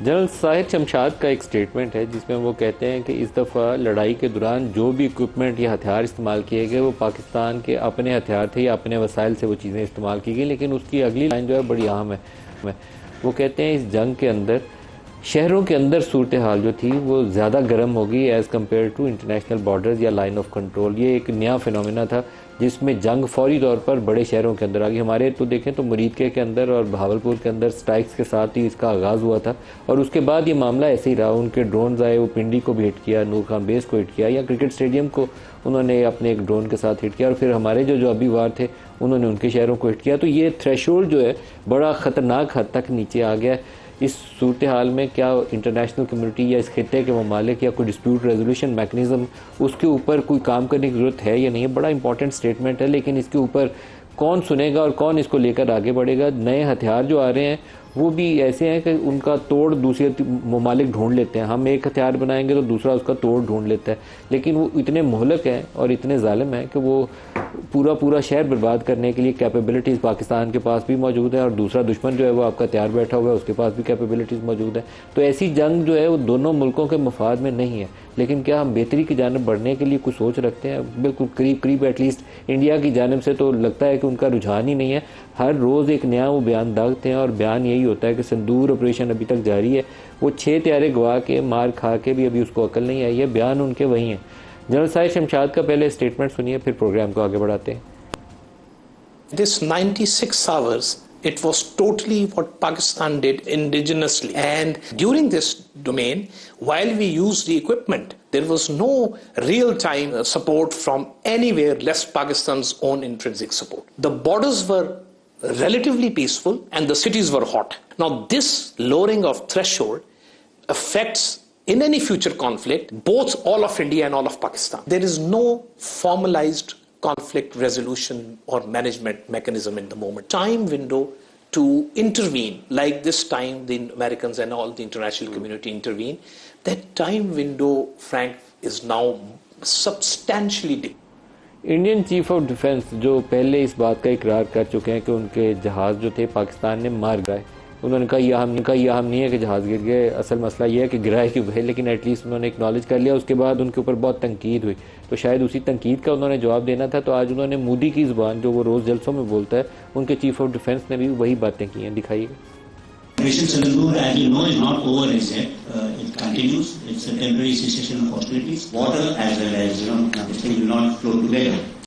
General Sahir Shamshad का एक statement है जिसमें वो कहते हैं कि इस दफ़ा लड़ाई के दौरान जो भी इक्विपमेंट या हथियार इस्तेमाल किए गए वो पाकिस्तान के अपने हथियार थे या अपने वसाइल से वो चीज़ें इस्तेमाल की गई। लेकिन उसकी अगली लाइन जो है बड़ी अहम है। वो कहते हैं इस जंग के अंदर शहरों के अंदर सूरत हाल जो थी वो ज़्यादा गर्म होगी as compared to international borders या लाइन ऑफ कंट्रोल। ये एक नया फिनोमेना था जिसमें जंग फौरी तौर पर बड़े शहरों के अंदर आ गई। हमारे तो देखें तो मुरीदके के अंदर और भावलपुर के अंदर स्ट्राइक्स के साथ ही इसका आगाज़ हुआ था और उसके बाद ये मामला ऐसे ही रहा। उनके ड्रोन्स आए, वो पिंडी को भी हिट किया, नूर खान बेस को हिट किया, या क्रिकेट स्टेडियम को उन्होंने अपने एक ड्रोन के साथ हिट किया, और फिर हमारे जो अभी वार थे उन्होंने उनके शहरों को हिट किया। तो ये थ्रेशोल्ड जो है बड़ा ख़तरनाक हद तक नीचे आ गया। इस सूरत हाल में क्या इंटरनेशनल कम्युनिटी या इस खित्ते के ममालिक या कोई डिस्प्यूट रेजोल्यूशन मैकेनिज्म उसके ऊपर कोई काम करने की ज़रूरत है या नहीं है? बड़ा इंपॉर्टेंट स्टेटमेंट है, लेकिन इसके ऊपर कौन सुनेगा और कौन इसको लेकर आगे बढ़ेगा? नए हथियार जो आ रहे हैं वो भी ऐसे हैं कि उनका तोड़ दूसरे ममालिक ढूंढ लेते हैं। हम एक हथियार बनाएंगे तो दूसरा उसका तोड़ ढूंढ लेता है, लेकिन वो इतने मोहलक हैं और इतने जालिम हैं कि वो पूरा शहर बर्बाद करने के लिए कैपेबिलिटीज़ पाकिस्तान के पास भी मौजूद है, और दूसरा दुश्मन जो है वो आपका तैयार बैठा हुआ है, उसके पास भी कैपेबिलिटीज़ मौजूद है। तो ऐसी जंग जो है वो दोनों मुल्कों के मफाद में नहीं है। लेकिन क्या हम बेहतरी की जानब बढ़ने के लिए कुछ सोच रखते हैं? बिल्कुल करीब एटलीस्ट इंडिया की जानब से तो लगता है कि उनका रुझान ही नहीं है। हर रोज़ एक नया वो बयान दागते हैं और बयान यही होता है कि सिंदूर ऑपरेशन अभी तक जारी है। वो 6 त्यारे गवा के मार खा के भी अभी उसको अकल नहीं आई है। बयान उनके वही हैं। जनरल साहिर शमशाद का पहले स्टेटमेंट सुनिए, फिर प्रोग्राम को आगे बढ़ाते हैं। This 96 hours, it was totally what Pakistan did indigenously. And during this domain, while we used the equipment, there was no real-time support from anywhere less Pakistan's own intrinsic support. The borders were relatively peaceful and the cities were hot. Now this lowering of threshold affects in any future conflict both all of India and all of Pakistan. There is no formalized conflict resolution or management mechanism in the moment. Time window to intervene, like this time the Americans and all the international community intervene, that time window, Frank, is now substantially different. Indian chief of defence जो पहले इस बात का इकरार कर चुके हैं कि उनके जहाज़ जो थे पाकिस्तान ने मार गिराए। उन्होंने कहा यह हम नहीं है कि जहाज़ गिर गए, असल मसला यह है कि गिराए क्यों गए, लेकिन एटलीस्ट उन्होंने एक्नॉलेज कर लिया। उसके बाद उनके ऊपर बहुत तनकीद हुई, तो शायद उसी तनकीद का उन्होंने जवाब देना था। तो आज उन्होंने मोदी की ज़ुबान जो वो रोज़ जलसों में बोलता है, उनके चीफ ऑफ डिफेंस ने भी वही बातें की हैं। दिखाइएगा। Operation Sindoor, as you know, is not over as yet. It continues. It's a temporary cessation of hostilities. Water as well as, this thing will not flow together.